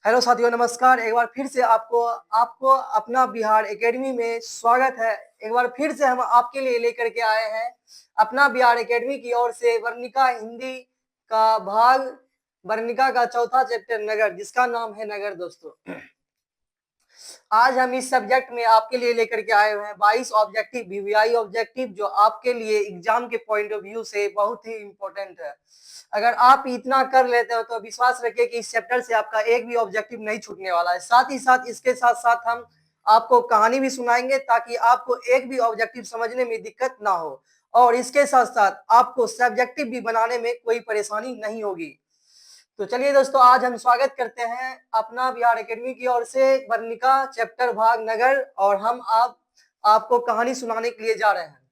Hello साथियों, नमस्कार। एक बार फिर से आपको आपको अपना बिहार एकेडमी में स्वागत है। एक बार फिर से हम आपके लिए लेकर के आए हैं अपना बिहार एकेडमी की ओर से वर्णिका हिंदी का भाग, वर्णिका का चौथा चैप्टर नगर, जिसका नाम है नगर। दोस्तों, आज हम इस सब्जेक्ट में आपके लिए लेकर के आए हुए हैं 22 ऑब्जेक्टिव, वीवीआई ऑब्जेक्टिव, जो आपके लिए एग्जाम के पॉइंट ऑफ व्यू से बहुत ही इंपॉर्टेंट है। अगर आप इतना कर लेते हो तो विश्वास रखिए कि इस चैप्टर से आपका एक भी ऑब्जेक्टिव नहीं छूटने वाला है। साथ ही साथ इसके साथ साथ हम आपको कहानी भी सुनाएंगे ताकि आपको एक भी ऑब्जेक्टिव समझने में दिक्कत ना हो, और इसके साथ साथ आपको सब्जेक्टिव भी बनाने में कोई परेशानी नहीं होगी। तो चलिए दोस्तों, आज हम स्वागत करते हैं अपना बिहार एकेडमी की ओर से वर्णिका चैप्टर भाग नगर, और हम आपको कहानी सुनाने के लिए जा रहे हैं।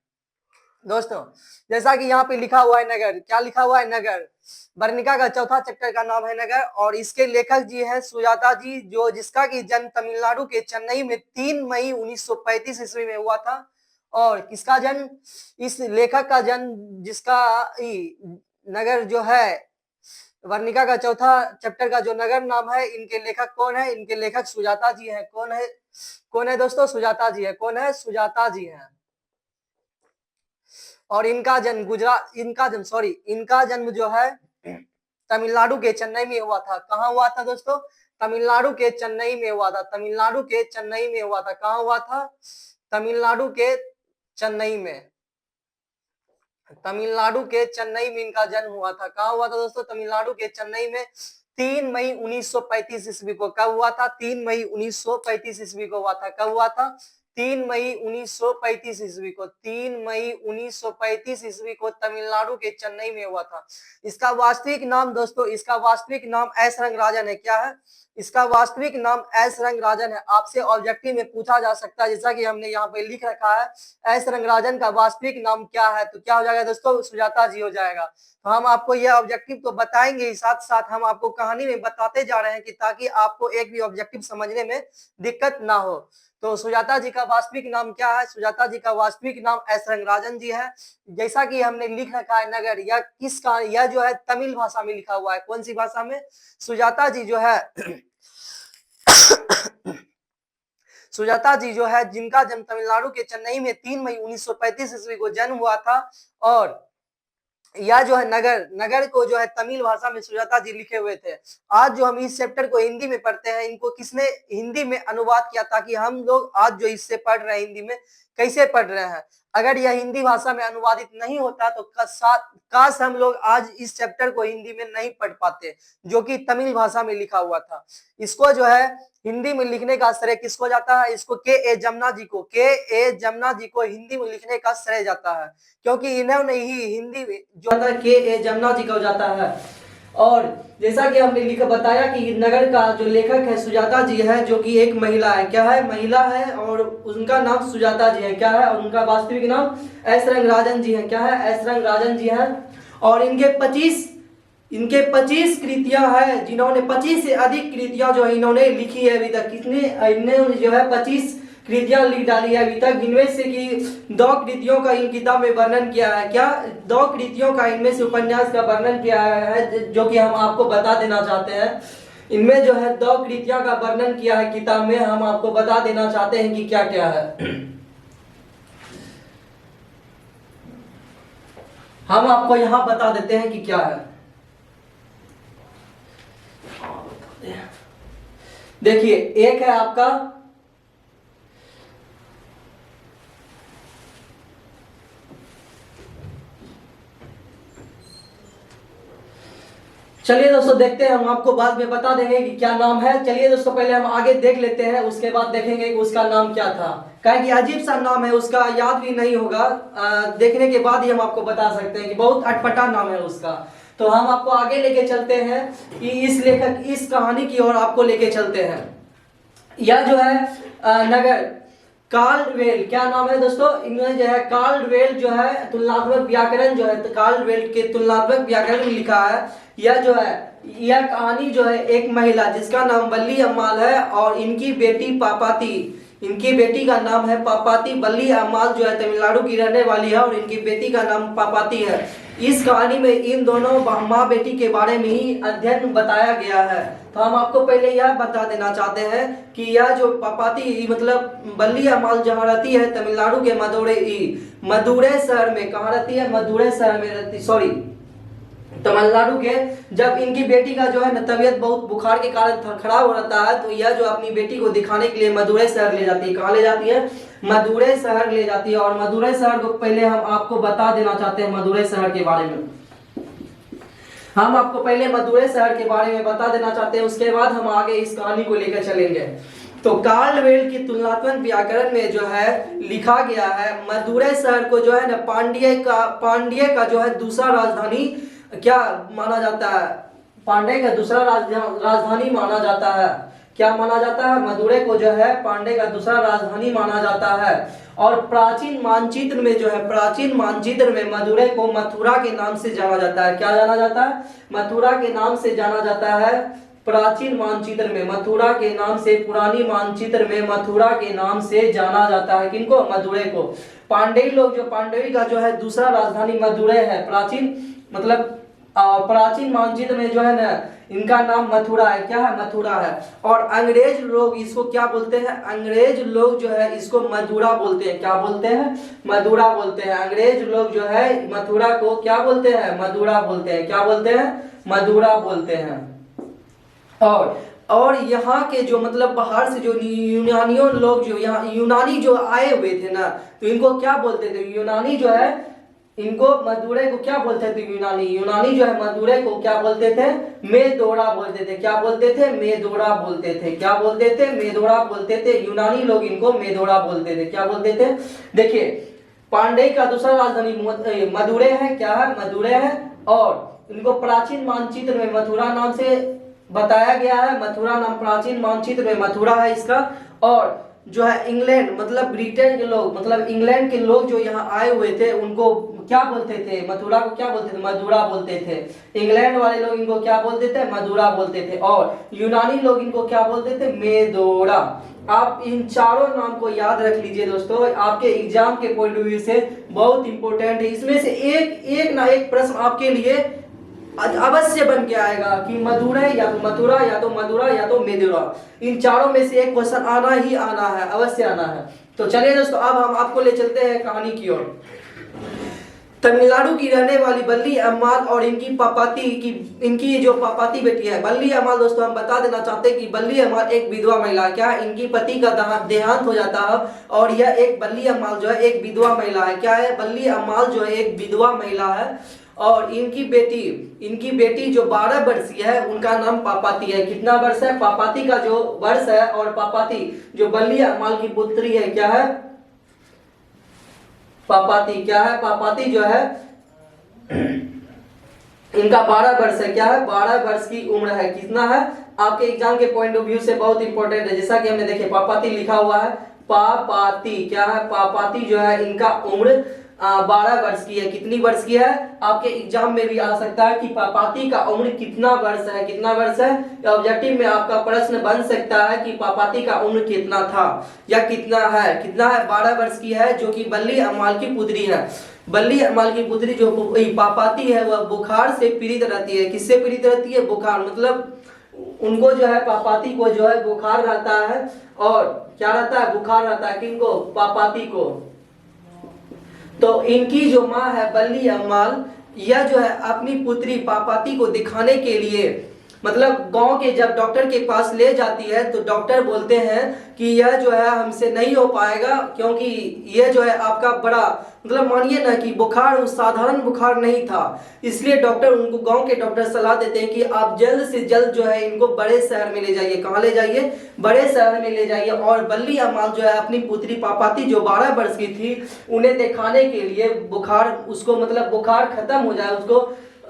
दोस्तों, जैसा कि यहाँ पे लिखा हुआ है नगर, क्या लिखा हुआ है? नगर। वर्णिका का चौथा चैप्टर का नाम है नगर, और इसके लेखक जी हैं सुजाता जी, जो जिसका की जन्म तमिलनाडु के चेन्नई में 3 मई 1935 ईस्वी में हुआ था। और किसका जन्म? इस लेखक का जन्म, जिसका नगर जो है, वर्णिका का चौथा चैप्टर का जो नगर नाम है, इनके लेखक कौन है? इनके लेखक सुजाता जी हैं। कौन है? कौन है दोस्तों? सुजाता जी है। कौन है? सुजाता जी हैं। और इनका जन्म जो है तमिलनाडु के चेन्नई में हुआ था। कहाँ हुआ था दोस्तों? तमिलनाडु के चेन्नई में हुआ था। तमिलनाडु के चेन्नई में हुआ था। कहाँ हुआ था? तमिलनाडु के चेन्नई में। तमिलनाडु के चेन्नई में इनका जन्म हुआ था। कहाँ हुआ था दोस्तों? तमिलनाडु के चेन्नई में 3 मई 1935 ईस्वी को। कब हुआ था? 3 मई 1935 ईस्वी को हुआ था। कब हुआ था? 3 मई 1935 ईस्वी को। 3 मई 1935 ईस्वी को तमिलनाडु के चेन्नई में हुआ था। इसका वास्तविक नाम दोस्तों, इसका वास्तविक नाम एस रंगराजन है। क्या है? इसका वास्तविक नाम एस रंगराजन है। आपसे ऑब्जेक्टिव में पूछा जा सकता है, जैसा कि हमने यहाँ पे लिख रखा है, एस रंगराजन का वास्तविक नाम क्या है? तो क्या हो जाएगा दोस्तों? सुजाता जी हो जाएगा। तो हम आपको यह ऑब्जेक्टिव तो बताएंगे ही, साथ साथ हम आपको कहानी में बताते जा रहे हैं कि ताकि आपको एक भी ऑब्जेक्टिव समझने में दिक्कत ना हो। तो सुजाता जी का वास्तविक नाम क्या है? सुजाता जी का वास्तविक नाम एस रंगराजन जी है। जैसा कि हमने लिख रखा है नगर, यह जो है तमिल भाषा में लिखा हुआ है। कौन सी भाषा में? सुजाता जी जो है सुजाता जी जो है, जिनका जन्म तमिलनाडु के चेन्नई में 3 मई 1935 ईस्वी को जन्म हुआ था। और यह जो है नगर को जो है तमिल भाषा में सुजाता जी लिखे हुए थे। आज जो हम इस चैप्टर को हिंदी में पढ़ते हैं, इनको किसने हिंदी में अनुवाद किया, ताकि हम लोग आज जो इससे पढ़ रहे हैं हिंदी में कैसे पढ़ रहे हैं। अगर यह हिंदी भाषा में अनुवादित नहीं होता तो काश हम लोग आज इस चैप्टर को हिंदी में नहीं पढ़ पाते, जो कि तमिल भाषा में लिखा हुआ था। इसको जो है हिंदी में लिखने का श्रेय किसको जाता है? इसको के जमुना जी को हिंदी में लिखने का श्रेय जाता है, क्योंकि इन्होंने ही हिंदी जो है के जमुना जी को जाता है। और जैसा कि हमने लिखा बताया कि नगर का जो लेखक है सुजाता जी है, जो कि एक महिला है। क्या है? महिला है, और उनका नाम सुजाता जी है। क्या है? और उनका वास्तविक नाम एस रंगराजन जी है। क्या है? एस रंगराजन जी है। और इनके 25 कृतियां हैं, जिन्होंने 25 से अधिक कृतियां जो है इन्होंने लिखी है अभी तक। इन्होंने जो है 25 कृतियां लिख डाली है अभी तक, जिनमें से कि 2 कृतियों का इन किताब में वर्णन किया है। क्या? 2 कृतियों का इनमें से उपन्यास का वर्णन किया है, जो कि हम आपको बता देना चाहते हैं। इनमें जो है 2 कृतियां का वर्णन किया है किताब में, हम आपको बता देना चाहते हैं कि क्या क्या है। हम आपको यहाँ बता देते हैं कि क्या है। देखिए, एक है आपका चलिए दोस्तों, देखते हैं, हम आपको बाद में बता देंगे कि क्या नाम है। चलिए दोस्तों, पहले हम आगे देख लेते हैं, उसके बाद देखेंगे कि उसका नाम क्या था। कहें कि अजीब सा नाम है, उसका याद भी नहीं होगा, देखने के बाद ही हम आपको बता सकते हैं कि बहुत अटपटा नाम है उसका। तो हम आपको आगे लेके चलते हैं कि इस कहानी की ओर आपको लेके चलते हैं। यह जो है नगर कार्लवेल, क्या नाम है दोस्तों? इन्होंने जो है कार्लवेल जो है तुलनात्मक व्याकरण जो है, कार्लवेल के तुलनात्मक व्याकरण में लिखा है। यह जो है, यह कहानी जो है एक महिला जिसका नाम बल्ली अम्माल है, और इनकी बेटी पापाती, इनकी बेटी का नाम है पापाती। बल्ली अम्माल जो है तमिलनाडु की रहने वाली है, और इनकी बेटी का नाम पापाती है। इस कहानी में इन दोनों माँ बेटी के बारे में ही अध्ययन बताया गया है। तो हम आपको पहले यह बता देना चाहते हैं कि यह जो पापाती मतलब बल्ली अम्माल जहाँ रहती है तमिलनाडु के मदुरै शहर में, कहाँ रहती है? मदुरै शहर में रहती, सॉरी तमिलनाडु के। जब इनकी बेटी का जो है ना तबीयत बहुत बुखार के कारण खराब हो रहता है, तो यह जो अपनी बेटी को दिखाने के लिए मदुरै शहर ले जाती है। कहाँ ले जाती है? मदुरै शहर ले जाती है। और मदुरै शहर को पहले हम आपको बता देना चाहते हैं मदुरै शहर के बारे में। हम आपको पहले मदुरै शहर के बारे में बता देना चाहते हैं, उसके बाद हम आगे इस कहानी को लेकर चलेंगे। तो कार्लवेल की तुलनात्मक व्याकरण में जो है लिखा गया है मदुरै शहर को जो है ना पांड्य का जो है दूसरा राजधानी क्या माना जाता है? पांड्य का दूसरा राजधानी माना जाता है। क्या माना जाता है? मदुरै को जो है पांड्य का दूसरा राजधानी माना जाता है। और प्राचीन मानचित्र में जो है, प्राचीन मानचित्र में मदुरै को मथुरा के नाम से जाना जाता है। क्या जाना जाता है? मथुरा के नाम से जाना जाता है। प्राचीन मानचित्र में मथुरा के नाम से, पुरानी मानचित्र में मथुरा के नाम से जाना जाता है। किनको? मदुरै को। पांड्य लोग जो, पांडवी का जो है दूसरा राजधानी मदुरै है। प्राचीन मतलब प्राचीन मानचित्र में जो है ना इनका नाम मथुरा है। क्या है? मथुरा है। और अंग्रेज लोग इसको क्या बोलते हैं? अंग्रेज लोग जो है इसको मदुरा बोलते हैं। क्या बोलते हैं? मदुरा बोलते हैं। अंग्रेज लोग जो है मथुरा को क्या बोलते हैं? मदुरा बोलते हैं। क्या बोलते हैं? मदुरा बोलते हैं। और यहाँ के जो मतलब बाहर से जो यूनानियों लोग जो यहाँ यूनानी जो आए हुए थे ना, तो इनको क्या बोलते थे? यूनानी जो है इनको मदुरै को क्या बोलते थे? यूनानी जो है मदुरै को क्या बोलते थे? मेदोरा बोलते थे। क्या बोलते थे? मेदोरा बोलते थे। क्या बोलते थे? मेदोरा बोलते थे। यूनानी लोग इनको मेदोरा बोलते थे। क्या बोलते थे? देखिए, पांड्य का दूसरा राजधानी मदुरै है। क्या है? मदुरै है। और इनको प्राचीन मानचित्र में मथुरा नाम से बताया गया है। मथुरा नाम प्राचीन मानचित्र में मथुरा है इसका। और जो है इंग्लैंड मतलब ब्रिटेन के लोग, मतलब इंग्लैंड के लोग जो यहाँ आए हुए थे उनको क्या बोलते थे? मथुरा को क्या बोलते थे? मदुरा बोलते थे। इंग्लैंड वाले लोग इनको क्या बोलते थे? मदुरा बोलते थे। और यूनानी लोग इनको क्या बोलते थे? मेदोरा। आप इन चारों नाम को याद रख लीजिए दोस्तों, आपके एग्जाम के पॉइंट ऑफ व्यू से बहुत इंपॉर्टेंट है। इसमें से एक ना एक प्रश्न आपके लिए अवश्य बन के आएगा कि मदुरै या तो मथुरा या तो मदुरा या तो मेदुरा, इन चारों में से एक क्वेश्चन आना ही आना है, अवश्य आना है। तो चलिए दोस्तों, अब हम आपको ले चलते हैं कहानी की ओर। तमिलनाडु की रहने वाली बल्ली अम्माल और इनकी जो पापाती बेटी है बल्ली अम्माल। दोस्तों हम बता देना चाहते हैं कि बल्ली अम्माल एक विधवा महिला है। क्या? इनकी पति का देहांत हो जाता है और यह एक बल्ली अम्माल जो है एक विधवा महिला है। क्या है? बल्ली अम्माल जो है एक विधवा महिला है। और इनकी बेटी जो 12 वर्ष की है उनका नाम पापाती है। कितना वर्ष है? पापाती का जो वर्ष है, और पापाती जो बल्ली अम्माल की पुत्री है, क्या है? पापाती। क्या है? पापाती जो है इनका 12 वर्ष है। क्या है? 12 वर्ष की उम्र है। कितना है? आपके एग्जाम के पॉइंट ऑफ व्यू से बहुत इंपॉर्टेंट है। जैसा कि हमने देखे पापाती लिखा हुआ है, पापाती। क्या है? पापाती जो है इनका उम्र 12 वर्ष की है। कितनी वर्ष की है? आपके एग्जाम में भी आ सकता है कि पापाती का उम्र कितना वर्ष है? कितना वर्ष है? ऑब्जेक्टिव में आपका प्रश्न बन सकता है कि पापाती का उम्र कितना था या कितना है? कितना है? 12 वर्ष की है, जो कि बल्ली अम्माल की पुत्री है। बल्ली अम्माल की पुत्री जो पापाती है वह बुखार से पीड़ित रहती है। किससे पीड़ित रहती है? बुखार। मतलब उनको जो है पापाती को जो है बुखार रहता है। और क्या रहता है? बुखार रहता है। किनको? पापाती को। तो इनकी जो माँ है बल्ली अम्माल, यह जो है अपनी पुत्री पापाती को दिखाने के लिए मतलब गांव के जब डॉक्टर के पास ले जाती है तो डॉक्टर बोलते हैं कि यह जो है हमसे नहीं हो पाएगा, क्योंकि यह जो है आपका बड़ा मतलब मानिए ना कि बुखार साधारण बुखार नहीं था। इसलिए डॉक्टर उनको, गांव के डॉक्टर सलाह देते हैं कि आप जल्द से जल्द जो है इनको बड़े शहर में ले जाइए। कहाँ ले जाइए? बड़े शहर में ले जाइए। और बल्ली अम्माल जो है अपनी पुत्री पापाती जो 12 वर्ष की थी उन्हें दिखाने के लिए बुखार, उसको मतलब बुखार खत्म हो जाए, उसको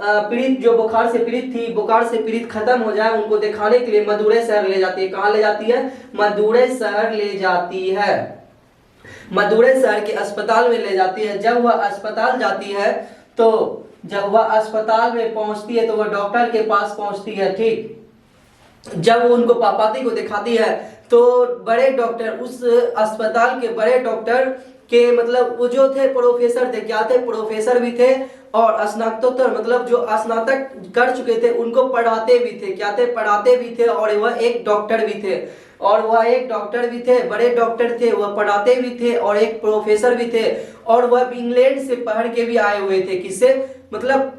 पीड़ित जो बुखार से पीड़ित थी, बुखार से पीड़ित खत्म हो जाए, उनको दिखाने के लिए मदुरै शहर ले जाती है। कहाँ ले जाती है? मदुरै शहर ले जाती है। मदुरै शहर के अस्पताल में ले जाती है। जब वह अस्पताल जाती है तो जब वह अस्पताल में पहुंचती है तो वह डॉक्टर के पास पहुंचती है। ठीक, जब वो उनको पापाती को दिखाती है तो बड़े डॉक्टर, उस अस्पताल के बड़े डॉक्टर के मतलब वो जो थे प्रोफेसर थे, क्या थे, प्रोफेसर भी थे और स्नातकोत्तर मतलब जो स्नातक कर चुके थे उनको पढ़ाते भी थे, क्या थे, पढ़ाते भी थे और वह एक डॉक्टर भी थे, और वह एक डॉक्टर भी थे, बड़े डॉक्टर थे, वह पढ़ाते भी थे और एक प्रोफेसर भी थे, और वह इंग्लैंड से पढ़ के भी आए हुए थे। किससे, मतलब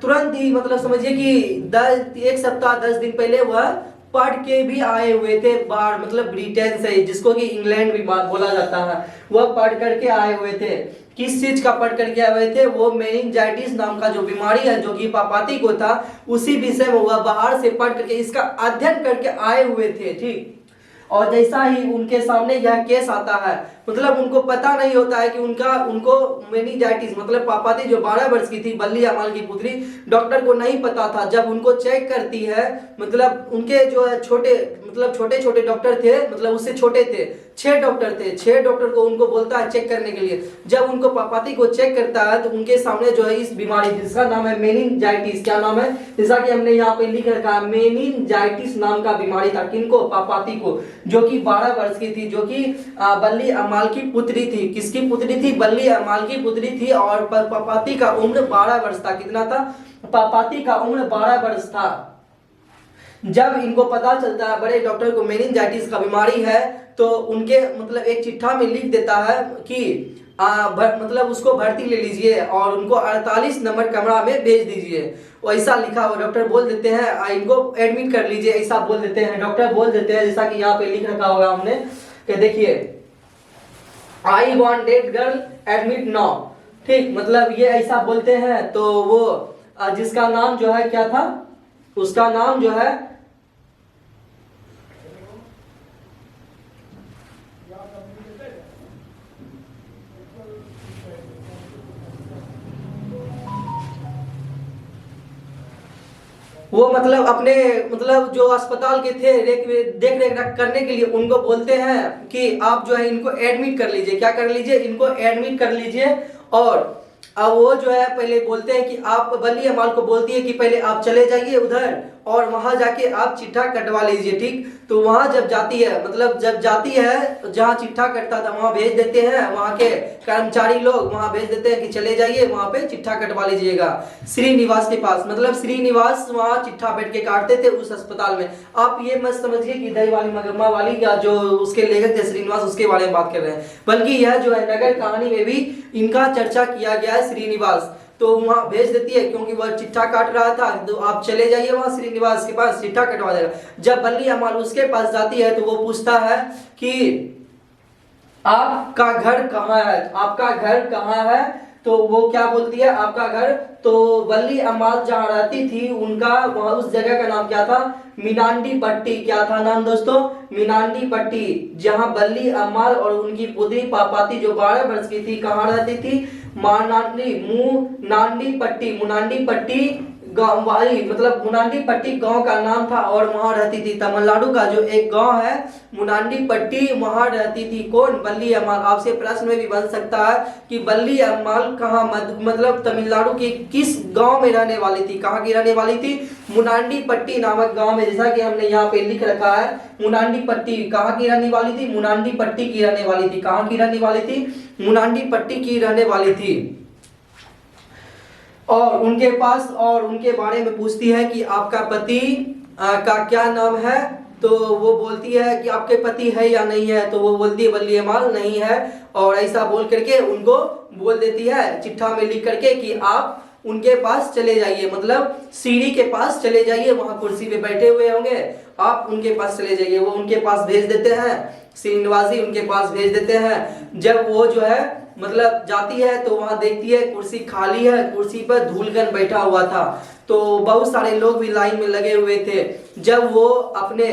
तुरंत ही, मतलब समझिए कि एक सप्ताह 10 दिन पहले वह पढ़ के भी आए हुए थे बाहर, मतलब ब्रिटेन से, जिसको कि इंग्लैंड भी बोला जाता है, वह पढ़ करके आए हुए थे। किस चीज का पढ़ करके आए हुए थे, वो मेनिंजाइटिस नाम का जो बीमारी है जो कि पापाती को था, उसी विषय में वह बाहर से पढ़ करके इसका अध्ययन करके आए हुए थे। ठीक, और जैसा ही उनके सामने यह केस आता है, मतलब उनको पता नहीं होता है कि उनको मेनिंजाइटिस मतलब पापाती जो 12 वर्ष की थी, बल्ली अमाल की पुत्री, डॉक्टर को नहीं पता था। जब उनको चेक करती है, मतलब उनके जो है छोटे छोटे डॉक्टर थे, मतलब उससे छोटे थे, 6 डॉक्टर थे, 6 डॉक्टर को उनको बोलता है चेक करने के लिए। जब उनको पापाती को चेक करता है तो उनके सामने जो है इस बीमारी जिसका नाम है मेनिंजाइटिस, क्या नाम है, जैसा कि हमने यहाँ पे लिख रखा है, मेनिंजाइटिस नाम का बीमारी था। किनको, पापाती को, जो कि 12 वर्ष की थी, जो कि बल्ली अमाल की पुत्री थी। किसकी पुत्री थी, बल्ली अमाल की पुत्री थी, और पापाती का उम्र 12 वर्ष था। कितना था, पापाती का उम्र 12 वर्ष था। जब इनको पता चलता है बड़े डॉक्टर को मेनिंजाइटिस का बीमारी है, तो उनके मतलब एक चिट्ठा में लिख देता है कि मतलब उसको भर्ती ले लीजिए और उनको 48 नंबर कमरा में भेज दीजिए। ऐसा लिखा हुआ डॉक्टर बोल देते हैं, इनको एडमिट कर लीजिए, ऐसा बोल देते हैं, डॉक्टर बोल देते हैं, जैसा कि यहाँ पे लिख रखा होगा हमने कि देखिए, I want that girl admit now. ठीक, मतलब ये ऐसा बोलते हैं। तो वो जिसका नाम जो है क्या था, उसका नाम जो है वो मतलब अपने मतलब जो अस्पताल के थे देख रेख करने के लिए उनको बोलते हैं कि आप जो है इनको एडमिट कर लीजिए। क्या कर लीजिए, इनको एडमिट कर लीजिए। और अब वो जो है पहले बोलते हैं कि आप, बल्ली अमाल को बोलती है कि पहले आप चले जाइए उधर और वहां जाके आप चिट्ठा कटवा लीजिए। ठीक, तो वहां जब जाती है, मतलब जब जाती है जहां चिट्ठा कटता था वहां भेज देते हैं, वहां के कर्मचारी लोग वहां भेज देते हैं कि चले जाइए वहां पे चिट्ठा कटवा लीजिएगा श्रीनिवास के पास। मतलब श्रीनिवास वहां चिट्ठा बैठ के काटते थे उस अस्पताल में। आप ये मत समझिए कि दही वाली मगम्मा वाली का जो उसके लेखक थे श्रीनिवास, उसके बारे में बात कर रहे हैं, बल्कि यह जो है नगर कहानी में भी इनका चर्चा किया गया है, श्रीनिवास। तो वहां भेज देती है क्योंकि वह चिट्ठा काट रहा था, तो आप चले जाइए वहां श्रीनिवास के पास, चिट्ठा कटवा देगा। जब बल्ली अमाल उसके पास जाती है तो वो पूछता है कि आपका घर कहाँ है, आपका घर कहाँ है। तो वो क्या बोलती है, आपका घर। तो बल्ली अमाल जहाँ रहती थी उनका वहां उस जगह का नाम क्या था, मीनांडी पट्टी। क्या था नाम दोस्तों, मीनांडी पट्टी। जहां बल्ली अमाल और उनकी पुत्री पापाती जो 12 वर्ष की थी कहाँ रहती थी, मुनांडी पट्टी, मुनांडी पट्टी गांव वाली, मतलब मुनांडी पट्टी गांव का नाम था और वहां रहती थी। तमिलनाडु का जो एक गांव है मुनांडी पट्टी, वहां रहती थी कौन, बल्ली अमाल। आपसे प्रश्न में भी बन सकता है कि बल्ली अमाल कहाँ, मतलब तमिलनाडु के किस गांव में रहने वाली थी, कहाँ की रहने वाली थी, मुनांडी पट्टी नामक गांव में। जैसा कि हमने यहाँ पे लिख रखा है, मुनांडी पट्टी कहाँ की रहने वाली थी, मुनांडी पट्टी की रहने वाली थी। कहाँ की रहने वाली थी, मुनांडी पट्टी की रहने वाली थी। और उनके बारे में पूछती है कि आपका पति का क्या नाम है। तो वो बोलती है कि आपके पति है या नहीं है। तो वो बोलती है बल्ली अमाल नहीं है, और ऐसा बोल करके उनको बोल देती है चिट्ठा में लिख करके कि आप उनके पास चले जाइए, मतलब सीढ़ी के पास चले जाइए, वहां कुर्सी पे बैठे हुए होंगे, आप उनके पास चले जाइए। वो उनके पास भेज देते हैं, श्रीनिवासी उनके पास भेज देते हैं। जब वो जो है मतलब जाती है तो वहां देखती है कुर्सी खाली है, कुर्सी पर धूलगन बैठा हुआ था। तो बहुत सारे लोग भी लाइन में लगे हुए थे। जब वो अपने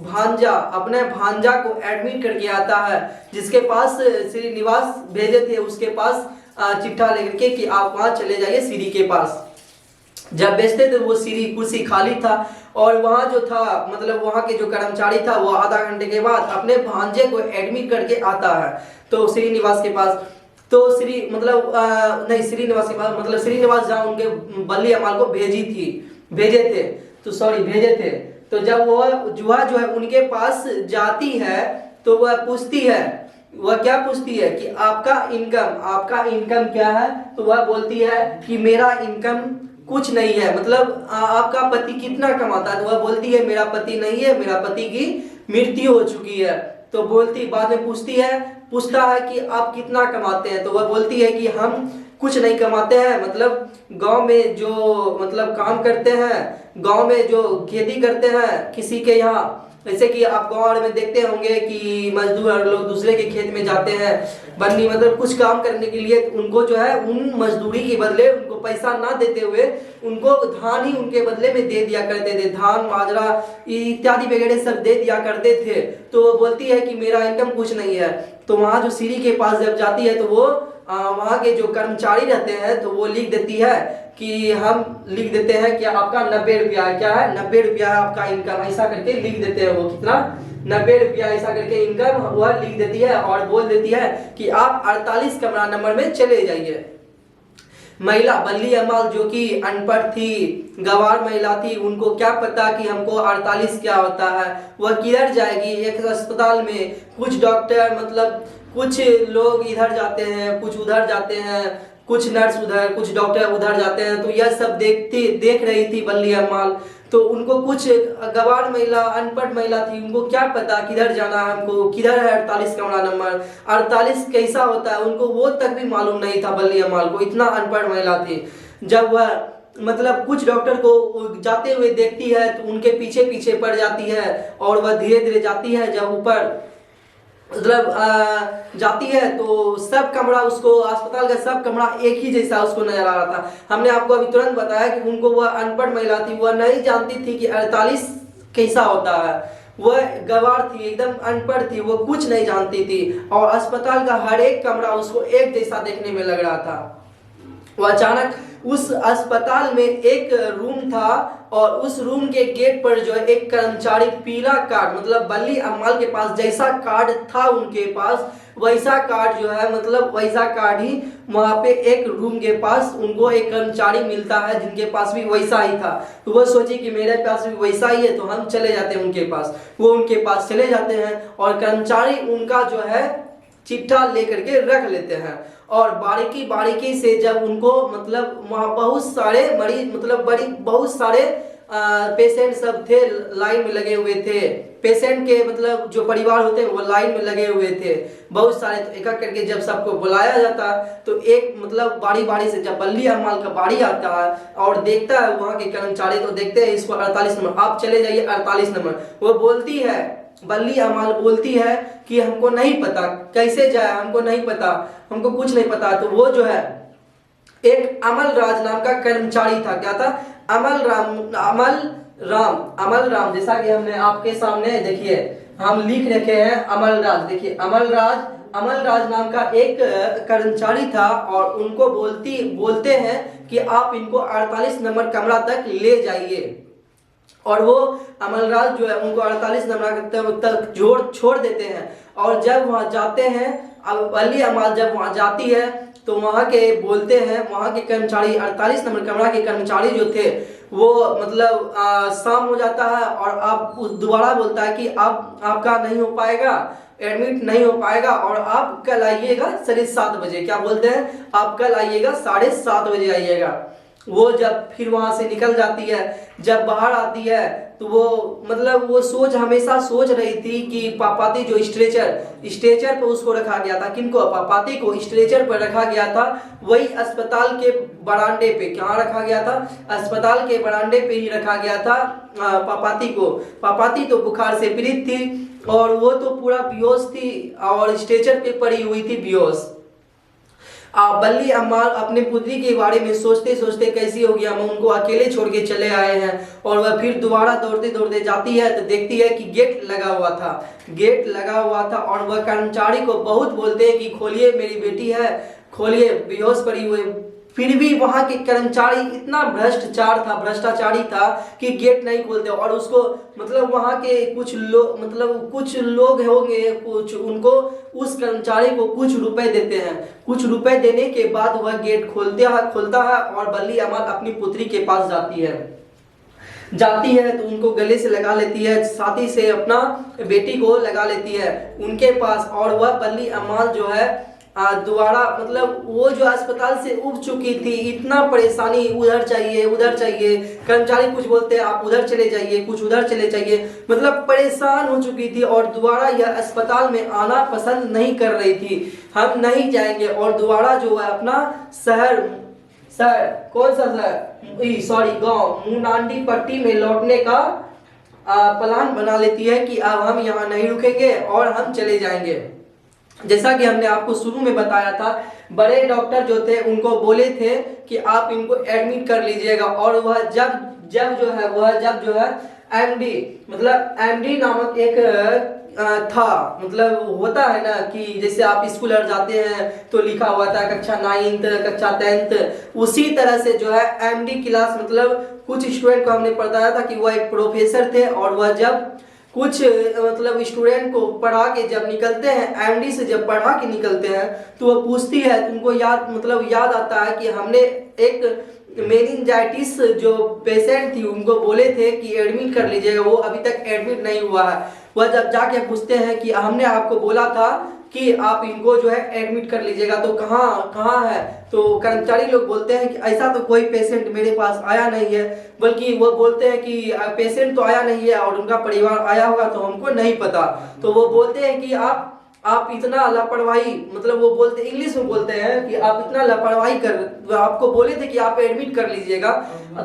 भांजा को एडमिट करके आता है, जिसके पास श्रीनिवास भेजे थे उसके पास चिट्ठा लेकर के कि आप वहां चले जाइए सीढ़ी के पास। जब बेचते थे वो सीढ़ी कुर्सी खाली था, और वहां जो था मतलब वहां के जो कर्मचारी था वो आधा घंटे के बाद अपने भांजे को एडमिट करके आता है तो श्रीनिवास के पास। तो श्रीनिवास के पास मतलब श्रीनिवास जहाँ उनके बल्ली अमाल को भेजे थे। तो जब वो जुआ जो है उनके पास जाती है तो वह पूछती है वह क्या पूछती है कि आपका इनकम क्या है? तो वह बोलती है कि मेरा इनकम कुछ नहीं है, मतलब आपका पति कितना कमाता है? तो वह बोलती है मेरा पति नहीं है, मेरा पति की मृत्यु हो चुकी है। तो बोलती बाद में पूछता है कि आप कितना कमाते हैं? तो वह बोलती है कि हम कुछ नहीं कमाते हैं, मतलब गांव में जो मतलब काम करते हैं, गांव में जो खेती करते हैं किसी के यहाँ, जैसे कि आप गाँव में देखते होंगे कि मजदूर लोग दूसरे के खेत में जाते हैं बन्नी मतलब कुछ काम करने के लिए, उनको जो है उन मजदूरी के बदले उनको पैसा ना देते हुए उनको धान ही उनके बदले में दे दिया करते थे, धान बाजरा इत्यादि वगैरह सब दे दिया करते थे। तो वो बोलती है कि मेरा इनकम कुछ नहीं है। तो वहाँ जो सीढ़ी के पास जब जाती है तो वो वहाँ के जो कर्मचारी रहते हैं तो वो लिख देती है कि हम लिख देते हैं कि आपका 90 रुपया क्या है, 90 रुपया आपका इनकम, ऐसा करके लिख देते हैं। वो कितना 90 रुपया ऐसा करके इनकम वह लिख देती है और बोल देती है कि आप 48 कमरा नंबर में चले जाइए। महिला बल्ली अम्माल जो कि अनपढ़ थी, गंवार महिला थी, उनको क्या पता कि हमको 48 क्या होता है। वह किधर जाएगी? एक अस्पताल में कुछ डॉक्टर मतलब कुछ लोग इधर जाते हैं, कुछ उधर जाते हैं, कुछ नर्स उधर, कुछ डॉक्टर उधर जाते हैं। तो यह सब देख रही थी बल्ली अम्माल। तो उनको कुछ गंवार महिला, अनपढ़ महिला थी, उनको क्या पता किधर जाना है हमको, किधर है 48 कमरा नंबर, 48 कैसा होता है, उनको वो तक भी मालूम नहीं था बल्ली अम्माल को, इतना अनपढ़ महिला थी। जब वह मतलब कुछ डॉक्टर को जाते हुए देखती है तो उनके पीछे पीछे पड़ जाती है और वह धीरे धीरे जाती है। जब ऊपर मतलब जाती है तो सब कमरा उसको, अस्पताल का सब कमरा एक ही जैसा उसको नजर आ रहा था। हमने आपको अभी तुरंत बताया कि उनको, वह अनपढ़ महिला थी, वह नहीं जानती थी कि 48 कैसा होता है। वह गंवार थी, एकदम अनपढ़ थी, वो कुछ नहीं जानती थी और अस्पताल का हर एक कमरा उसको एक जैसा देखने में लग रहा था। वह अचानक उस अस्पताल में एक रूम था और उस रूम के गेट पर जो है एक कर्मचारी पीला कार्ड, मतलब बल्ली अम्माल के पास जैसा कार्ड था उनके पास वैसा कार्ड जो है, मतलब वैसा कार्ड ही वहां पे एक रूम के पास उनको एक कर्मचारी मिलता है जिनके पास भी वैसा ही था। तो वो सोची कि मेरे पास भी वैसा ही है तो हम चले जाते हैं उनके पास। वो उनके पास चले जाते हैं और कर्मचारी उनका जो है चिट्ठा लेकर के रख लेते हैं और बारीकी बारीकी से जब उनको मतलब वहाँ बहुत सारे मरीज, मतलब बहुत सारे पेशेंट सब थे, लाइन में लगे हुए थे। पेशेंट के मतलब जो परिवार होते हैं वो लाइन में लगे हुए थे बहुत सारे। तो एक एक करके जब सबको बुलाया जाता तो एक मतलब बारी बारी से जब बल्ली अम्माल का बारी आता है और देखता है वहाँ के कर्मचारी, तो देखते हैं इसको 48 नंबर, आप चले जाइए 48 नंबर। वो बोलती है, बल्ली अम्माल बोलती है कि हमको नहीं पता कैसे जाए, हमको नहीं पता, हमको कुछ नहीं पता। तो वो जो है एक अमल राज नाम का कर्मचारी था। क्या था? अमल राम, जैसा कि हमने आपके सामने देखिए हम लिख रखे हैं अमल राज। देखिए अमल राज नाम का एक कर्मचारी था और उनको बोलते हैं कि आप इनको 48 नंबर कमरा तक ले जाइए। और वो अमलराज जो है उनको 48 नंबर तक छोड़ देते हैं। और जब वहाँ जाते हैं, अब बल्ली अम्माल जब वहाँ जाती है तो वहाँ के बोलते हैं, वहाँ के कर्मचारी 48 नंबर कमरा के कर्मचारी जो थे वो मतलब शाम हो जाता है और आप दोबारा बोलता है कि आपका नहीं हो पाएगा, एडमिट नहीं हो पाएगा और आप कल आइएगा 7:30 बजे। क्या बोलते हैं? आप कल आइएगा 7:30 बजे आइएगा। वो जब फिर वहां से निकल जाती है, जब बाहर आती है तो वो मतलब वो हमेशा सोच रही थी कि पापाती जो स्ट्रेचर पर उसको रखा गया था, किनको? पापाती को स्ट्रेचर पर रखा गया था। वही अस्पताल के बरामदे पे, कहाँ रखा गया था? अस्पताल के बरामदे पे ही रखा गया था पापाती को। पापाती तो बुखार से पीड़ित थी और वो तो पूरा बेहोश थी और स्ट्रेचर पे पड़ी हुई थी बेहोश। बल्ली अम्माल अपने पुत्री के बारे में सोचते सोचते कैसी हो गया, हम उनको अकेले छोड़ के चले आए हैं। और वह फिर दोबारा दौड़ते दौड़ते जाती है तो देखती है कि गेट लगा हुआ था और वह कर्मचारी को बहुत बोलते हैं कि खोलिए मेरी बेटी है, खोलिए, बेहोश पड़ी हुई। फिर भी वहां के कर्मचारी इतना भ्रष्टाचारी था कि गेट नहीं खोलते और उसको मतलब वहां के कुछ लोग होंगे, कुछ उनको उस कर्मचारी को कुछ रुपए देते हैं। कुछ रुपए देने के बाद वह गेट खोलता है और बल्ली अम्माल अपनी पुत्री के पास जाती है। जाती है तो उनको गले से लगा लेती है, साथ ही से अपना बेटी को लगा लेती है उनके पास। और वह बल्ली अम्माल जो है दोबारा मतलब वो जो अस्पताल से उब चुकी थी, इतना परेशानी, उधर चाहिए, कर्मचारी कुछ बोलते हैं आप उधर चले जाइए, कुछ उधर चले जाइए, मतलब परेशान हो चुकी थी और दोबारा यह अस्पताल में आना पसंद नहीं कर रही थी। हम नहीं जाएंगे और दोबारा जो है अपना शहर कौन सा शहर, सॉरी गांव मुनांडी पट्टी में लौटने का प्लान बना लेती है कि अब हम यहाँ नहीं रुकेंगे और हम चले जाएंगे। जैसा कि हमने आपको शुरू में बताया था, बड़े डॉक्टर जो थे उनको बोले थे कि आप इनको एडमिट कर लीजिएगा, और वह जब जो है एमडी मतलब एमडी नामक एक था, मतलब होता है ना कि जैसे आप स्कूल जाते हैं तो लिखा हुआ था कक्षा 9 कक्षा 10, उसी तरह से जो है एमडी क्लास, मतलब कुछ स्टूडेंट को हमने बताया था कि वह एक प्रोफेसर थे, और वह जब कुछ मतलब स्टूडेंट को पढ़ा के जब निकलते हैं, एमडी से जब पढ़ा के निकलते हैं तो वो पूछती है, तुमको याद आता है कि हमने एक मेनिंजाइटिस जो पेशेंट थी उनको बोले थे कि एडमिट कर लीजिएगा, वो अभी तक एडमिट नहीं हुआ है। वह जब जाके पूछते हैं कि हमने आपको बोला था कि आप इनको जो है एडमिट कर लीजिएगा, तो कहाँ है, तो कर्मचारी लोग बोलते हैं कि ऐसा तो कोई पेशेंट मेरे पास आया नहीं है, बल्कि वो बोलते हैं कि पेशेंट तो आया नहीं है और उनका परिवार आया होगा तो हमको नहीं पता। तो वो बोलते हैं कि आप इतना लापरवाही, मतलब वो बोलते इंग्लिश में बोलते हैं कि आप इतना लापरवाही कर, आपको बोले थे कि आप एडमिट कर लीजिएगा,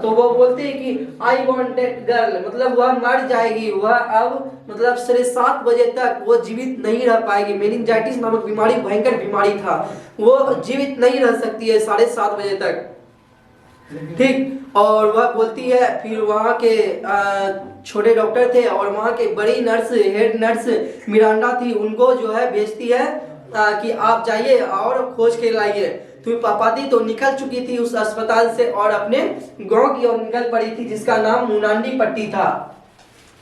तो वो बोलते हैं कि आई वांट दैट गर्ल, मतलब वह मर जाएगी, वह अब मतलब 7:30 बजे तक वो जीवित नहीं रह पाएगी। मेनिंजाइटिस नामक बीमारी भयंकर बीमारी था, वो जीवित नहीं रह सकती है 7:30 बजे तक, ठीक। और वह बोलती है, फिर वहाँ के छोटे डॉक्टर थे और वहाँ के बड़ी नर्स, हेड नर्स मिरांडा थी, उनको जो है भेजती है कि आप जाइए और खोज के लाइए। तो पापाती तो निकल चुकी थी उस अस्पताल से और अपने गांव की ओर निकल पड़ी थी, जिसका नाम मुनांडी पट्टी था।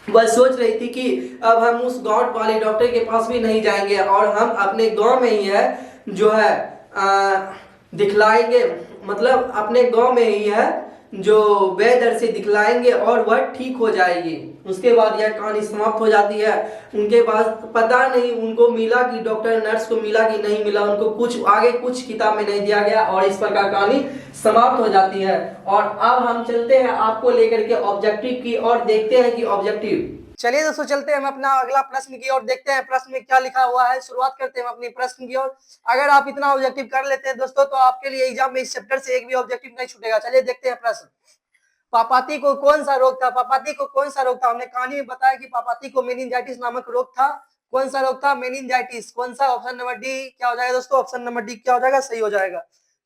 वह सोच रही थी कि अब हम उस गांव वाले डॉक्टर के पास भी नहीं जाएंगे और हम अपने गांव में ही है जो है दिखलाएंगे, मतलब अपने गांव में ही है जो वैद्य से दिखलाएंगे और वह ठीक हो जाएगी। उसके बाद यह कहानी समाप्त हो जाती है। उनके पास पता नहीं उनको मिला कि डॉक्टर नर्स को मिला कि नहीं मिला, उनको कुछ आगे कुछ किताब में नहीं दिया गया और इस प्रकार कहानी समाप्त हो जाती है। और अब हम चलते हैं आपको लेकर के ऑब्जेक्टिव की और देखते हैं कि ऑब्जेक्टिव। चलिए दोस्तों, चलते हैं हम अपना अगला प्रश्न की ओर, देखते हैं प्रश्न में क्या लिखा हुआ है। शुरुआत करते हैं हम अपनी प्रश्न की ओर। अगर आप इतना ऑब्जेक्टिव कर लेते हैं दोस्तों तो आपके लिए एग्जाम में इस चैप्टर से एक भी ऑब्जेक्टिव नहीं छूटेगा। चलिए देखते हैं प्रश्न। पापाती को कौन सा रोग था? पापाती को कौन सा रोग था? हमने कहानी में बताया कि पापाती को मेनिंजाइटिस नामक रोग था। कौन सा रोग था? मेनिंजाइटिस। कौन सा? ऑप्शन नंबर डी क्या हो जाएगा दोस्तों? ऑप्शन नंबर डी क्या हो जाएगा? सही हो जाएगा।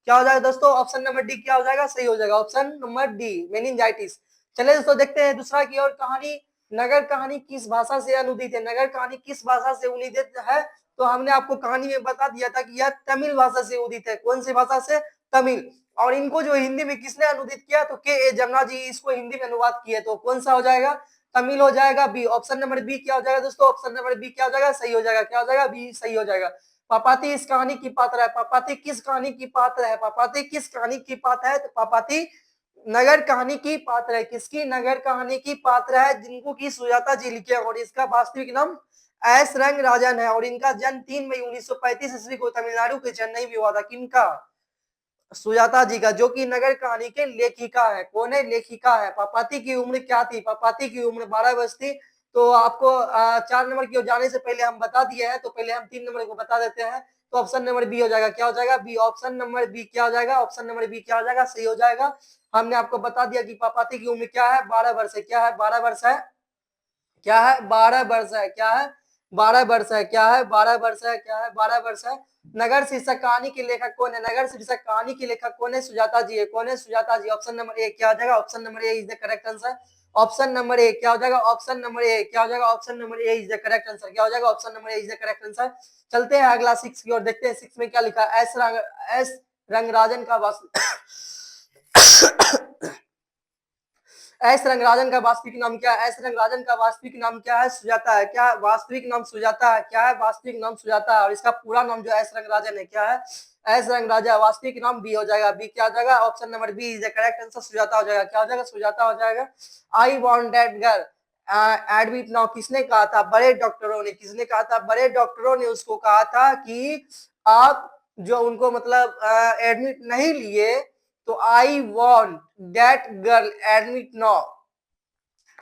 क्या हो जाएगा दोस्तों? ऑप्शन नंबर डी क्या हो जाएगा? सही हो जाएगा। Option number D meningitis. चलिए दोस्तों देखते हैं दूसरा की ओर। कहानी नगर कहानी किस भाषा से अनुदित है? नगर कहानी किस भाषा से अनुदित है? तो हमने आपको कहानी में बता दिया था कि यह तमिल भाषा से उदित है। कौन सी भाषा से? तमिल। और इनको जो हिंदी में किसने अनुदित किया? तो के ए जमुना जी इसको हिंदी में अनुवाद किए। तो कौन सा हो जाएगा? तमिल हो जाएगा। बी। ऑप्शन नंबर बी क्या हो जाएगा दोस्तों? ऑप्शन नंबर बी क्या हो जाएगा? सही हो जाएगा। क्या हो जाएगा? बी सही हो जाएगा। पापाती इस कहानी की पात्र है। पापाती किस कहानी की पात्र है? पापाती किस कहानी की पात्र है? तो पापाती नगर कहानी की पात्र है। किसकी? नगर कहानी की पात्र है, जिनको की सुजाता जी लिखे और इसका वास्तविक नाम एस रंगराजन है। और इनका जन्म 3 मई 1935 ईस्वी को तमिलनाडु के चेन्नई में हुआ था। किनका? सुजाता जी का, जो कि नगर कहानी के लेखिका है। कौन है? लेखिका है। पापाती की उम्र क्या थी? पापाती की उम्र 12 वर्ष थी। तो आपको 4 नंबर की ओर जाने से पहले हम बता दिए हैं, तो पहले हम 3 नंबर को बता देते हैं। तो ऑप्शन नंबर बी हो जाएगा। क्या हो जाएगा? बी। ऑप्शन नंबर बी क्या हो जाएगा? ऑप्शन नंबर बी क्या हो जाएगा? सही हो जाएगा। हमने आपको बता दिया कि पापाती की उम्र क्या है? 12 वर्ष है। क्या है? 12 वर्ष है। क्या है? 12 वर्ष है। क्या है? 12 वर्ष है। क्या है? 12 वर्ष है। क्या है? 12 वर्ष है। नगर शीर्षक कहानी के लेखक कौन है? नगर शीर्षक कहानी के लेखक कौन है? सुजाता जी है। कौन है? सुजाता जी। ऑप्शन नंबर ए क्या हो जाएगा? Option number A is the correct answer. Option number A क्या हो जाएगा? ऑप्शन नंबर ए क्या हो जाएगा? Option number A is the correct answer. क्या हो जाएगा? Option number A is the correct answer. चलते हैं अगला 6 की ओर, देखते हैं 6 में क्या लिखा है। एस रंगराजन का एस रंगराजन का वास्तविक नाम क्या है? एस रंगराजन का वास्तविक नाम क्या है? सुजाता है। क्या वास्तविक नाम? सुजाता है। क्या है? वास्तविक नाम सुजाता है। और इसका पूरा नाम जो एस रंगराजन है क्या है? एस रंग राजा, वास्तविक नाम बी हो जाएगा, बी क्या हो जाएगा, option number B is the correct answer, Sujata हो जाएगा, क्या हो जाएगा, सुजाता हो जाएगा। I want that girl admit now, किसने कहा था, बड़े डॉक्टरों ने, किसने कहा था, बड़े डॉक्टरों ने उसको कहा था कि आप जो उनको मतलब एडमिट नहीं लिए, तो आई want that girl admit now,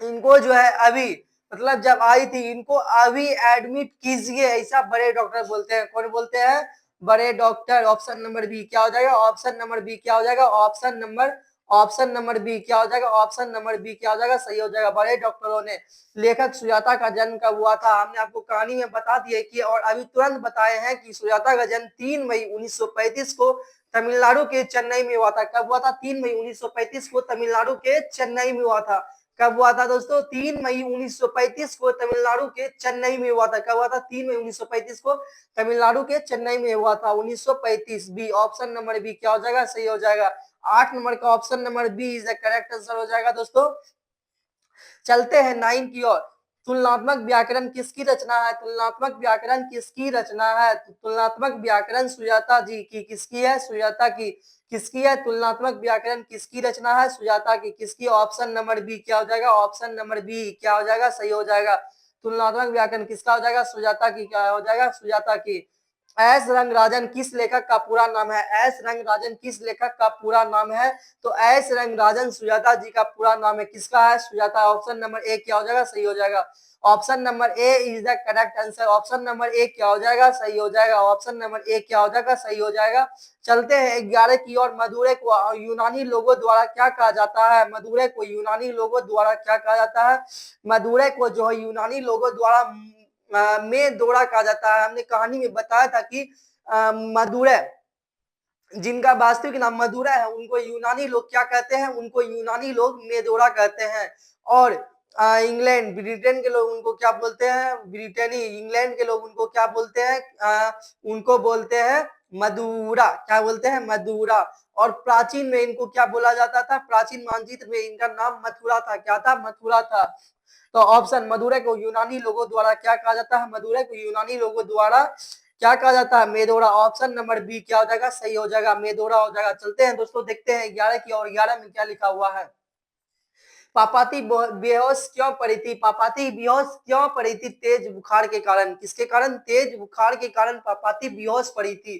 इनको जो है अभी, मतलब जब आई थी, इनको अभी एडमिट कीजिए, ऐसा बड़े डॉक्टर बोलते हैं, कौन बोलते हैं, बड़े डॉक्टर। ऑप्शन नंबर बी क्या हो जाएगा, ऑप्शन नंबर बी क्या हो जाएगा, ऑप्शन नंबर बी क्या हो जाएगा, ऑप्शन नंबर बी क्या हो जाएगा, सही हो जाएगा, बड़े डॉक्टरों ने। लेखक सुजाता का जन्म कब हुआ था, हमने आपको कहानी में बता दिया कि, और अभी तुरंत बताए हैं कि सुजाता का जन्म 3 मई 1935 को तमिलनाडु के चेन्नई में हुआ था। कब हुआ था, 3 मई 1935 को तमिलनाडु के चेन्नई में हुआ था। कब हुआ था दोस्तों, 3 मई 1935 को तमिलनाडु के चेन्नई में हुआ था। कब हुआ था, 3 मई 1935 को तमिलनाडु के चेन्नई में हुआ था, 1935। बी ऑप्शन नंबर बी क्या हो जाएगा, सही हो जाएगा। 8 नंबर का option number B is the correct answer हो जाएगा दोस्तों। चलते हैं 9 की ओर। तुलनात्मक व्याकरण किसकी रचना है, तुलनात्मक व्याकरण किसकी रचना है, तुलनात्मक व्याकरण सुजाता जी की, किसकी है, सुजाता की, किसकी है, तुलनात्मक व्याकरण किसकी रचना है, सुजाता की, किसकी, ऑप्शन नंबर बी क्या हो जाएगा, ऑप्शन नंबर बी क्या हो जाएगा, सही हो जाएगा। तुलनात्मक व्याकरण किसका हो जाएगा, सुजाता की, क्या हो जाएगा, सुजाता की। एस रंगराजन किस लेखक का पूरा नाम है, एस रंगराजन किस लेखक का पूरा नाम है, तो एस रंगराजन सुजाता जी का पूरा नाम है, किसका है, सुजाता। ऑप्शन नंबर ए क्या हो जाएगा, सही हो जाएगा। Option number A is the correct answer, option number A क्या हो जाएगा, सही हो जाएगा, ऑप्शन नंबर ए क्या हो जाएगा, सही हो जाएगा। चलते हैं 11 की ओर। मदुरै को यूनानी लोगों द्वारा क्या कहा जाता है, मदुरै को यूनानी लोगों द्वारा क्या कहा जाता है, मदुरै को जो है यूनानी लोगों द्वारा में दौड़ा कहा जाता है। हमने कहानी में बताया था कि मदुरै, जिनका वास्तविक नाम मदुरै है, उनको यूनानी लोग क्या कहते हैं, उनको यूनानी लोग मेदोरा कहते हैं। और इंग्लैंड, ब्रिटेन के लोग उनको क्या बोलते हैं, ब्रिटेनी, इंग्लैंड के लोग उनको क्या बोलते हैं, उनको बोलते हैं मदुरा, क्या बोलते हैं, मदुरा। और प्राचीन में इनको क्या बोला जाता था, प्राचीन मानचित्र में इनका नाम मथुरा था, क्या था, मथुरा था। तो ऑप्शन, मदुरै को यूनानी लोगों द्वारा क्या कहा जाता है, मदुरै को यूनानी लोगों द्वारा क्या कहा जाता है, मेदोरा। ऑप्शन नंबर बी क्या हो जाएगा, सही हो जाएगा, मेदोरा हो जाएगा। चलते हैं दोस्तों, देखते हैं 11 की, और 11 में क्या लिखा हुआ है। पापाती बेहोश क्यों पड़ी थी, पापाती बेहोश क्यों पड़ी थी, तेज बुखार के कारण, किसके कारण, तेज बुखार के कारण पापाती बेहोश पड़ी थी,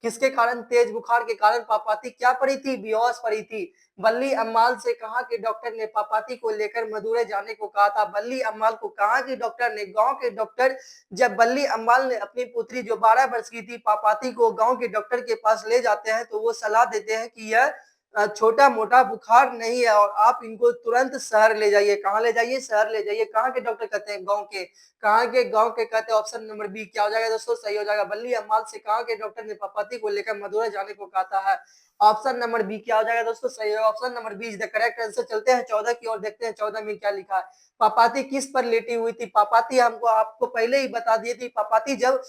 किसके कारण, तेज बुखार के कारण पापाती क्या पड़ी थी, बेहोश पड़ी थी। बल्ली अम्माल से कहा कि डॉक्टर ने पापाती को लेकर मदुरै जाने को कहा था, बल्ली अम्माल को कहा कि डॉक्टर ने, गांव के डॉक्टर, जब बल्ली अम्माल ने अपनी पुत्री जो 12 वर्ष की थी पापाती को गांव के डॉक्टर के पास ले जाते हैं, तो वो सलाह देते हैं कि यह छोटा मोटा बुखार नहीं है, और आप इनको तुरंत शहर ले जाइए, कहाँ ले जाइए, शहर ले जाइए। कहाँ के डॉक्टर कहते हैं, गांव के, कहाँ के, गांव के कहते हैं। ऑप्शन नंबर बी क्या हो जाएगा दोस्तों, सही हो जाएगा। बल्ली अम्माल से कहाँ के डॉक्टर ने पापाती को लेकर मदुरै जाने को कहा है, ऑप्शन नंबर बी क्या हो जाएगा दोस्तों, सही है, option number B is the correct answer. चलते हैं 14 की ओर, देखते हैं 14 में क्या लिखा है। पापाती किस पर लेटी हुई थी, पापाती हमको आपको पहले ही बता दी थी, पापाती जब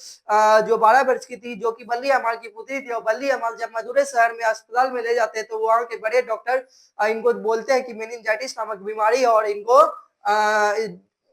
जो 12 वर्ष की थी, जो कि बल्ली अम्माल की पुत्री थी, और बल्ली अम्माल जब मदुरै शहर में अस्पताल में ले जाते हैं, तो वहाँ के बड़े डॉक्टर इनको बोलते हैं कि मेनिंजाइटिस नामक बीमारी, और इनको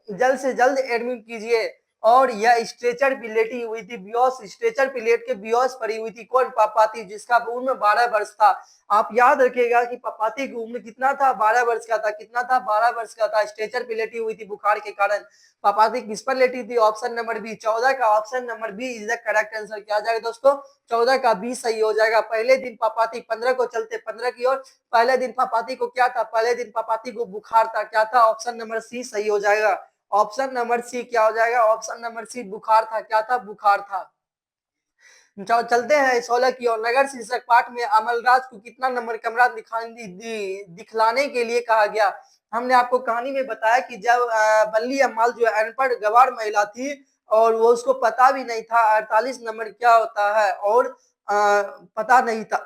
जल्द से जल्द एडमिट कीजिए। और यह स्ट्रेचर पे लेटी हुई थी, बेहोश, स्ट्रेचर पे लेट के बेहोश पड़ी हुई थी, कौन, पापाती, जिसका उम्र 12 वर्ष था। आप याद रखिएगा कि पापाती की उम्र कितना था, 12 वर्ष का था, कितना था, 12 वर्ष का था। स्ट्रेचर पे लेटी हुई थी बुखार के कारण। पापाती किस पर लेटी थी, ऑप्शन नंबर बी, 14 का option number B is the correct answer. क्या जाएगा दोस्तों, 14 का बी सही हो जाएगा। पहले दिन पापाती, 15 को चलते 15 की ओर। पहले दिन पापाती को क्या था, पहले दिन पापाती को बुखार था, क्या था, ऑप्शन नंबर सी सही हो जाएगा। ऑप्शन नंबर सी क्या हो जाएगा, ऑप्शन नंबर सी बुखार था, क्या था, बुखार था। चलते हैं 16 की ओर। नगर शीर्षक पाठ में अमलराज को कितना नंबर कमरा दिखलाने के लिए कहा गया। हमने आपको कहानी में बताया कि जब बल्ली अम्माल जो अनपढ़ गवार महिला थी, और वो उसको पता भी नहीं था 48 नंबर क्या होता है, और पता नहीं था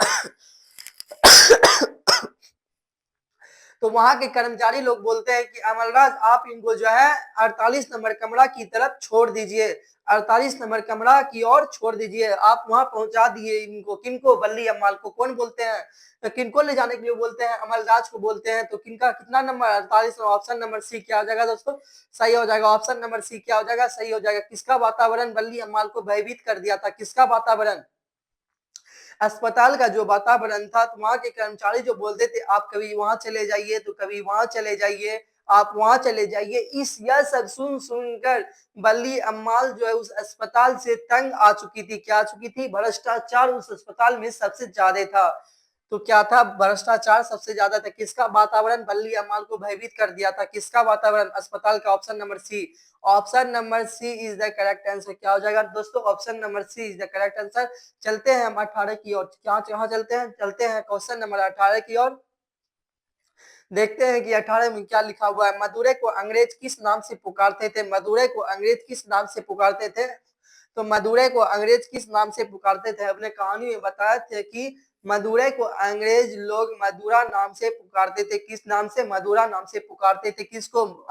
तो वहां के कर्मचारी लोग बोलते हैं कि अमलराज आप इनको जो है 48 नंबर कमरा की तरफ छोड़ दीजिए, 48 नंबर कमरा की ओर छोड़ दीजिए। आप वहां पहुंचा दिए इनको, किनको, बल्ली अम्माल को। कौन बोलते हैं, तो किनको ले जाने के लिए बोलते हैं, अमलराज को बोलते हैं। तो किनका कितना नंबर, 48, ऑप्शन नंबर सी क्या हो जाएगा दोस्तों, सही हो जाएगा। ऑप्शन नंबर सी क्या हो जाएगा, सही हो जाएगा। किसका वातावरण बल्ली अम्माल को भयभीत कर दिया था, किसका वातावरण, अस्पताल का जो वातावरण था, तो वहां के कर्मचारी जो बोलते थे आप कभी वहां चले जाइए तो कभी वहां चले जाइए, आप वहां चले जाइए, यह सब सुन सुनकर बल्ली अम्माल जो है उस अस्पताल से तंग आ चुकी थी। क्या आ चुकी थी? भ्रष्टाचार उस अस्पताल में सबसे ज्यादा था। तो क्या था? भ्रष्टाचार सबसे ज्यादा था। किसका वातावरण बल्ली अम्माल को भयभीत कर दिया था? किसका वातावरण? अस्पताल का। Option number C. Option number C is the correct answer. क्या हो जाएगा दोस्तों? Option number C is the correct answer. चलते हैं हम 18 की ओर। कहाँ चलते हैं? चलते हैं क्वेश्चन नंबर 18 की ओर। देखते हैं कि 18 में क्या लिखा हुआ है। मदुरै को अंग्रेज किस नाम से पुकारते थे? मदुरै को अंग्रेज किस नाम से पुकारते थे? तो मदुरै को अंग्रेज किस नाम से पुकारते थे? अपने कहानी में बताया थे कि मदुरै को अंग्रेज लोग मदुरा नाम से पुकारते थे। किस नाम से? मदुरा नाम से पुकारते थे। किसको?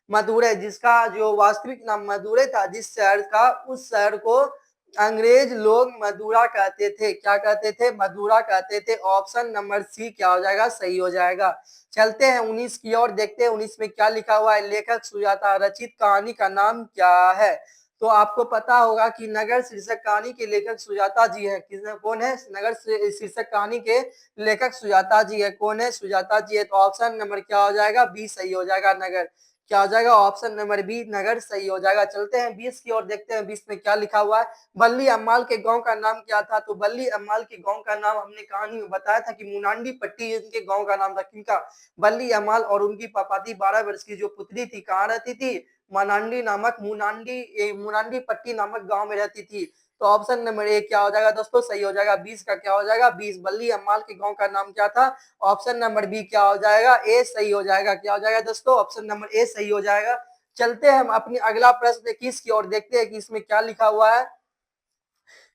मदुरै, जिसका जो वास्तविक नाम मदुरै था, जिस शहर का, उस शहर को अंग्रेज लोग मदुरा कहते थे। क्या कहते थे? मदुरा कहते थे। ऑप्शन नंबर सी क्या हो जाएगा? सही हो जाएगा। चलते हैं 19 की ओर। देखते हैं 19 में क्या लिखा हुआ है। लेखक सुजाता रचित कहानी का नाम क्या है? तो आपको पता होगा कि नगर शीर्षक कहानी के लेखक सुजाता जी है। कौन है? नगर शीर्षक कहानी के लेखक सुजाता जी है। कौन है? सुजाता जी है। तो ऑप्शन नंबर क्या हो जाएगा? बी सही हो जाएगा। नगर। क्या हो जाएगा? ऑप्शन नंबर बी नगर सही हो जाएगा। चलते हैं 20 की ओर। देखते हैं 20 में क्या लिखा हुआ है। बल्ली अम्माल के गांव का नाम क्या था? तो बल्ली अम्माल के गांव का नाम हमने कहानी में बताया था कि मुनांडी पट्टी इनके गांव का नाम था। किनका? बल्ली अम्माल और उनकी पापाती 12 वर्ष की जो पुत्री थी, कहाँ रहती थी? मनांडी नामक मुनांडी पट्टी नामक गांव में रहती थी। तो ऑप्शन नंबर ए क्या हो जाएगा दोस्तों? सही हो जाएगा। 20 का क्या हो जाएगा? 20। बल्ली अम्माल के गांव का नाम क्या था? ऑप्शन नंबर बी क्या हो जाएगा? ए सही हो जाएगा। क्या हो जाएगा दोस्तों? ऑप्शन नंबर ए सही हो जाएगा। चलते हैं हम अपनी अगला प्रश्न 21 की ओर। देखते हैं कि इसमें क्या लिखा हुआ है।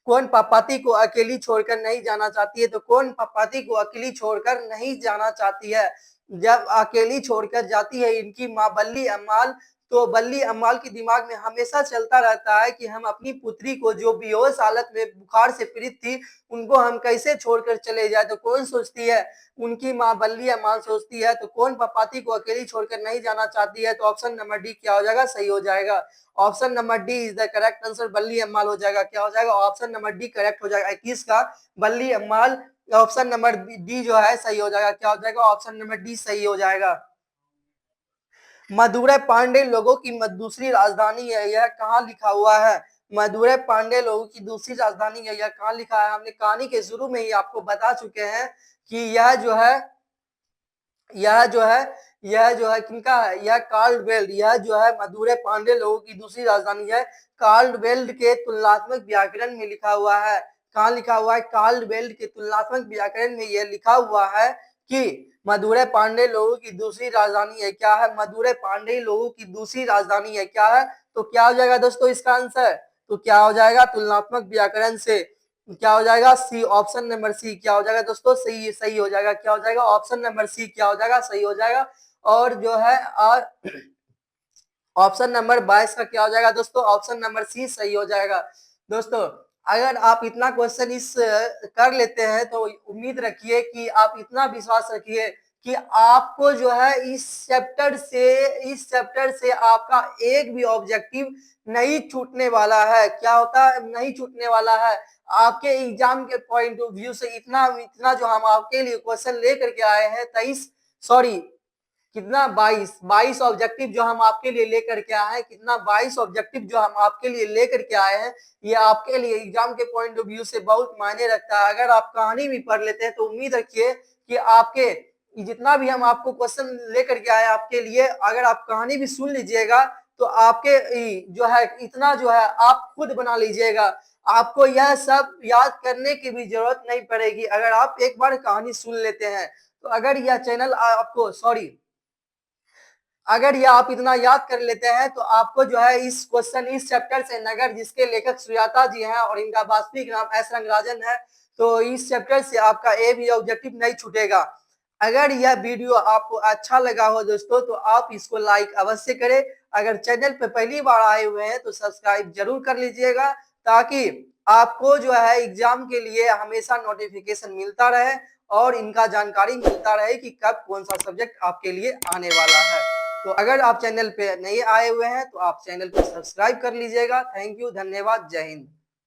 कौन पापाती को अकेली छोड़कर नहीं जाना चाहती है? तो कौन पापाती को अकेली छोड़कर नहीं जाना चाहती है? जब अकेली छोड़कर जाती है इनकी माँ बल्ली अम्माल, तो बल्ली अम्माल के दिमाग में हमेशा चलता रहता है कि हम अपनी पुत्री को, जो बेहोश हालत में बुखार से पीड़ित थी, उनको हम कैसे छोड़कर चले जाए। तो कौन सोचती है? उनकी माँ बल्ली अम्माल सोचती है। तो कौन पापाती को अकेली छोड़कर नहीं जाना चाहती है? तो ऑप्शन नंबर डी क्या हो जाएगा? सही हो जाएगा। Option number D is the correct answer. बल्ली अम्माल हो जाएगा। क्या हो जाएगा? ऑप्शन नंबर डी करेक्ट हो जाएगा। 21 का बल्ली अम्माल। ऑप्शन नंबर डी जो है सही हो जाएगा। क्या हो जाएगा? ऑप्शन नंबर डी सही हो जाएगा। मदुरै पांडे लोगों की दूसरी राजधानी है, यह कहाँ लिखा हुआ है? मदुरै पांडे लोगों की दूसरी राजधानी है, यह कहाँ लिखा है? हमने कहानी के शुरू में ही आपको बता चुके हैं कि यह जो है किनका है? यह कार्ल बेल्ट। यह जो है मदुरै पांडे लोगों की दूसरी राजधानी है। कार्ल बेल्ट के तुलनात्मक व्याकरण में लिखा हुआ है। कहाँ लिखा हुआ है? कार्ल बेल्ट के तुलनात्मक व्याकरण में यह लिखा हुआ है कि मदुरै पांडे लोगों की दूसरी राजधानी है। क्या है? मदुरै पांडे लोगों की दूसरी राजधानी है। क्या है? तो क्या हो जाएगा दोस्तों इसका आंसर? तो क्या हो जाएगा? तुलनात्मक व्याकरण से। क्या हो जाएगा? सी। ऑप्शन नंबर सी क्या हो जाएगा दोस्तों? सही सही हो जाएगा। क्या हो जाएगा? ऑप्शन नंबर सी क्या हो जाएगा? सही हो जाएगा। और जो है और ऑप्शन नंबर 22 का क्या हो जाएगा दोस्तों? ऑप्शन नंबर सी सही हो जाएगा। दोस्तों अगर आप इतना क्वेश्चन इस कर लेते हैं तो उम्मीद रखिए कि आप इतना विश्वास रखिए कि आपको जो है इस चैप्टर से आपका एक भी ऑब्जेक्टिव नहीं छूटने वाला है। क्या होता है? नहीं छूटने वाला है। आपके एग्जाम के पॉइंट ऑफ व्यू से इतना इतना जो हम आपके लिए क्वेश्चन लेकर के आए हैं 23 सॉरी कितना 22 ऑब्जेक्टिव जो हम आपके लिए लेकर के आए हैं, कितना 22 ऑब्जेक्टिव जो हम आपके लिए लेकर के आए हैं, ये आपके लिए एग्जाम के पॉइंट ऑफ व्यू से बहुत मायने रखता है। अगर आप कहानी भी पढ़ लेते हैं तो उम्मीद रखिए कि आपके जितना भी हम आपको क्वेश्चन लेकर के आए आपके लिए, अगर आप कहानी भी सुन लीजिएगा तो आपके जो है इतना जो है आप खुद बना लीजिएगा। आपको यह सब याद करने की भी जरूरत नहीं पड़ेगी अगर आप एक बार कहानी सुन लेते हैं। तो अगर यह चैनल आपको अगर ये आप इतना याद कर लेते हैं तो आपको जो है इस चैप्टर से नगर, जिसके लेखक सुजाता जी हैं और इनका वास्तविक नाम एस रंगराजन है, तो इस चैप्टर से आपका ए भी ऑब्जेक्टिव नहीं छूटेगा। अगर यह वीडियो आपको अच्छा लगा हो दोस्तों तो आप इसको लाइक अवश्य करें। अगर चैनल पे पहली बार आए हुए हैं तो सब्सक्राइब जरूर कर लीजिएगा, ताकि आपको जो है एग्जाम के लिए हमेशा नोटिफिकेशन मिलता रहे और इनका जानकारी मिलता रहे कि कब कौन सा सब्जेक्ट आपके लिए आने वाला है। तो अगर आप चैनल पे नए आए हुए हैं तो आप चैनल को सब्सक्राइब कर लीजिएगा। थैंक यू, धन्यवाद, जय हिंद।